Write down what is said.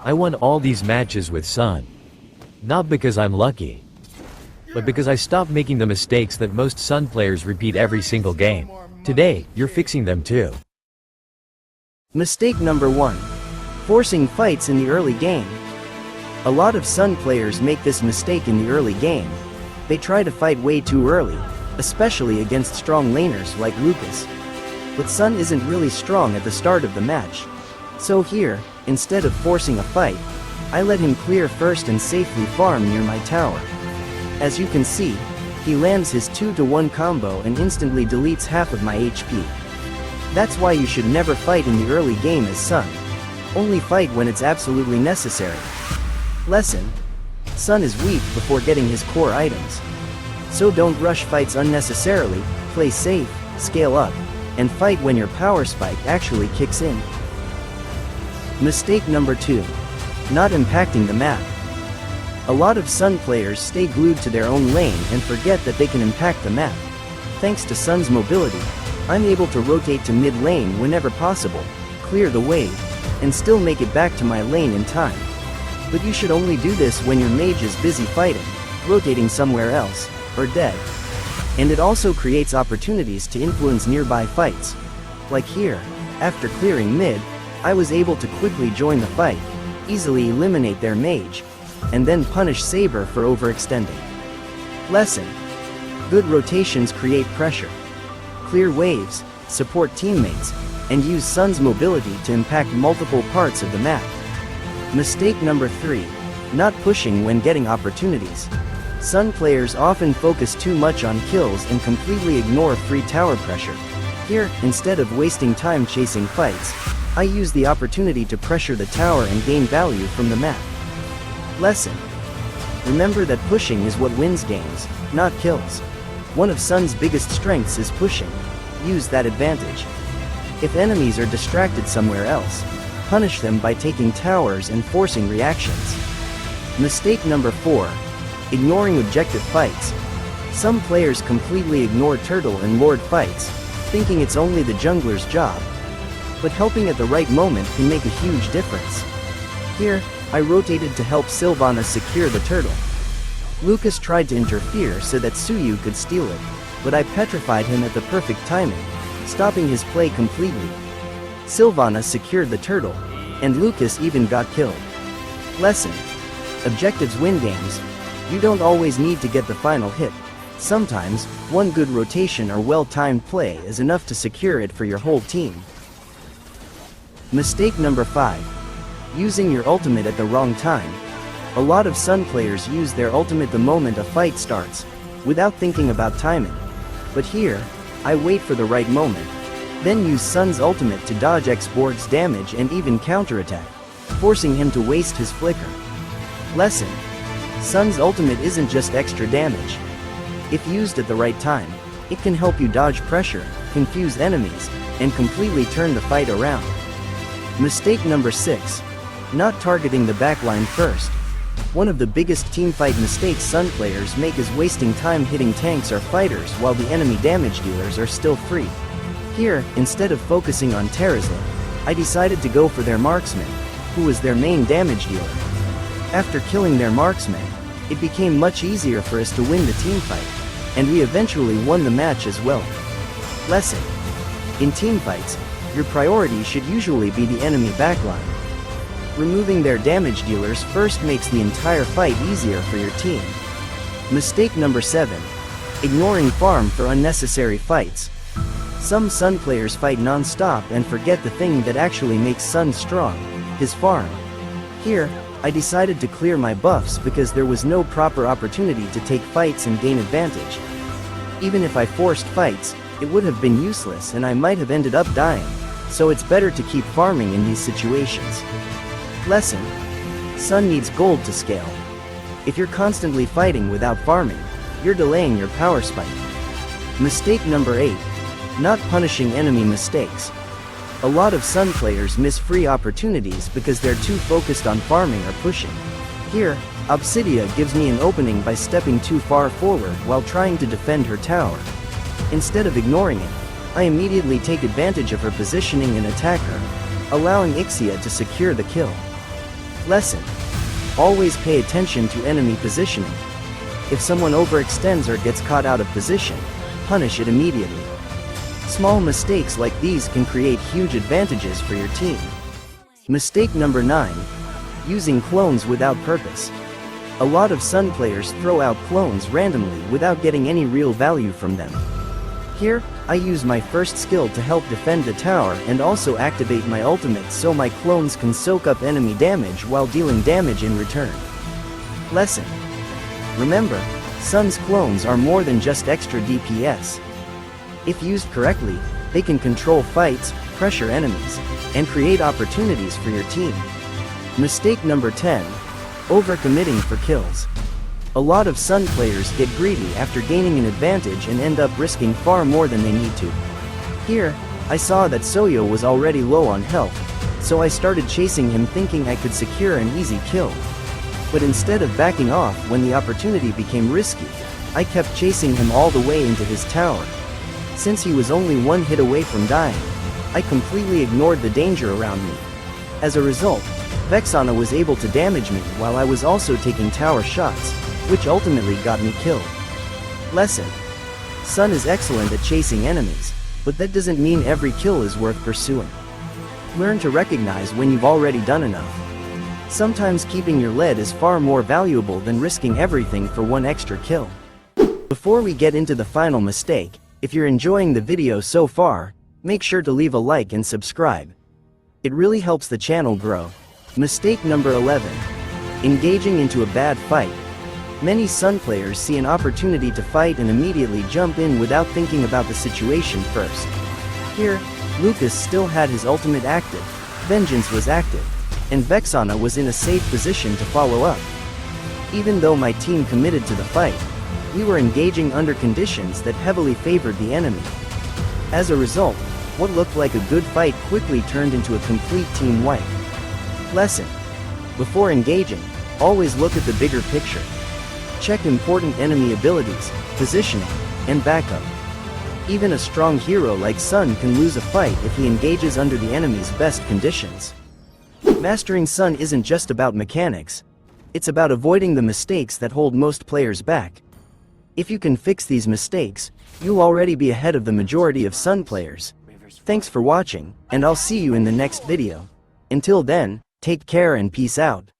I won all these matches with Sun. Not because I'm lucky, but because I stopped making the mistakes that most Sun players repeat every single game. Today, you're fixing them too. Mistake number 1. Forcing fights in the early game. A lot of Sun players make this mistake in the early game. They try to fight way too early, especially against strong laners like Lucas. But Sun isn't really strong at the start of the match. So here, instead of forcing a fight, I let him clear first and safely farm near my tower. As you can see, he lands his 2-to-1 combo and instantly deletes half of my HP. That's why you should never fight in the early game as Sun. Only fight when it's absolutely necessary. Lesson: Sun is weak before getting his core items. So don't rush fights unnecessarily, play safe, scale up, and fight when your power spike actually kicks in. Mistake number 2. Not impacting the map. A lot of Sun players stay glued to their own lane and forget that they can impact the map. Thanks to Sun's mobility, I'm able to rotate to mid lane whenever possible, clear the wave, and still make it back to my lane in time. But you should only do this when your mage is busy fighting, rotating somewhere else, or dead. And it also creates opportunities to influence nearby fights. Like here, after clearing mid, I was able to quickly join the fight, easily eliminate their mage, and then punish Saber for overextending. Lesson: good rotations create pressure. Clear waves, support teammates, and use Sun's mobility to impact multiple parts of the map. Mistake number 3. Not pushing when getting opportunities. Sun players often focus too much on kills and completely ignore free tower pressure. Here, instead of wasting time chasing fights, I use the opportunity to pressure the tower and gain value from the map. Lesson: remember that pushing is what wins games, not kills. One of Sun's biggest strengths is pushing. Use that advantage. If enemies are distracted somewhere else, punish them by taking towers and forcing reactions. Mistake number 4. Ignoring objective fights. Some players completely ignore turtle and lord fights, thinking it's only the jungler's job. But helping at the right moment can make a huge difference. Here, I rotated to help Sylvana secure the turtle. Lucas tried to interfere so that Suyu could steal it, but I petrified him at the perfect timing, stopping his play completely. Sylvana secured the turtle, and Lucas even got killed. Lesson: objectives win games. You don't always need to get the final hit. Sometimes, one good rotation or well-timed play is enough to secure it for your whole team. Mistake number 5. Using your ultimate at the wrong time. A lot of Sun players use their ultimate the moment a fight starts, without thinking about timing. But here, I wait for the right moment, then use Sun's ultimate to dodge X-Board's damage and even counterattack, forcing him to waste his flicker. Lesson: Sun's ultimate isn't just extra damage. If used at the right time, it can help you dodge pressure, confuse enemies, and completely turn the fight around. Mistake number 6. Not targeting the backline first. One of the biggest teamfight mistakes Sun players make is wasting time hitting tanks or fighters while the enemy damage dealers are still free. Here, instead of focusing on Terrazin, I decided to go for their marksman, who was their main damage dealer. After killing their marksman, it became much easier for us to win the teamfight, and we eventually won the match as well. Lesson: in teamfights, your priority should usually be the enemy backline. Removing their damage dealers first makes the entire fight easier for your team. Mistake number 7. Ignoring farm for unnecessary fights. Some Sun players fight non-stop and forget the thing that actually makes Sun strong, his farm. Here, I decided to clear my buffs because there was no proper opportunity to take fights and gain advantage. Even if I forced fights, it would have been useless and I might have ended up dying, so it's better to keep farming in these situations. Lesson: Sun needs gold to scale. If you're constantly fighting without farming, you're delaying your power spike. Mistake number 8. Not punishing enemy mistakes. A lot of Sun players miss free opportunities because they're too focused on farming or pushing. Here, Obsidia gives me an opening by stepping too far forward while trying to defend her tower. Instead of ignoring it, I immediately take advantage of her positioning and attack her, allowing Ixia to secure the kill. Lesson. Always pay attention to enemy positioning. If someone overextends or gets caught out of position, punish it immediately. Small mistakes like these can create huge advantages for your team. Mistake number 9. Using clones without purpose. A lot of Sun players throw out clones randomly without getting any real value from them. Here, I use my first skill to help defend the tower and also activate my ultimate so my clones can soak up enemy damage while dealing damage in return. Lesson. Remember, Sun's clones are more than just extra DPS. If used correctly, they can control fights, pressure enemies, and create opportunities for your team. Mistake number 10. Overcommitting for kills. A lot of Sun players get greedy after gaining an advantage and end up risking far more than they need to. Here, I saw that Soyo was already low on health, so I started chasing him thinking I could secure an easy kill. But instead of backing off when the opportunity became risky, I kept chasing him all the way into his tower. Since he was only one hit away from dying, I completely ignored the danger around me. As a result, Vexana was able to damage me while I was also taking tower shots, which ultimately got me killed. Lesson. Sun is excellent at chasing enemies, but that doesn't mean every kill is worth pursuing. Learn to recognize when you've already done enough. Sometimes keeping your lead is far more valuable than risking everything for one extra kill. Before we get into the final mistake, if you're enjoying the video so far, make sure to leave a like and subscribe. It really helps the channel grow. Mistake number 11. Engaging into a bad fight. Many Sun players see an opportunity to fight and immediately jump in without thinking about the situation first. Here, Lucas still had his ultimate active, Vengeance was active, and Vexana was in a safe position to follow up. Even though my team committed to the fight, we were engaging under conditions that heavily favored the enemy. As a result, what looked like a good fight quickly turned into a complete team wipe. Lesson. Before engaging, always look at the bigger picture. Check important enemy abilities, positioning, and backup. Even a strong hero like Sun can lose a fight if he engages under the enemy's best conditions. Mastering Sun isn't just about mechanics. It's about avoiding the mistakes that hold most players back. If you can fix these mistakes, you'll already be ahead of the majority of Sun players. Thanks for watching, and I'll see you in the next video. Until then, take care and peace out.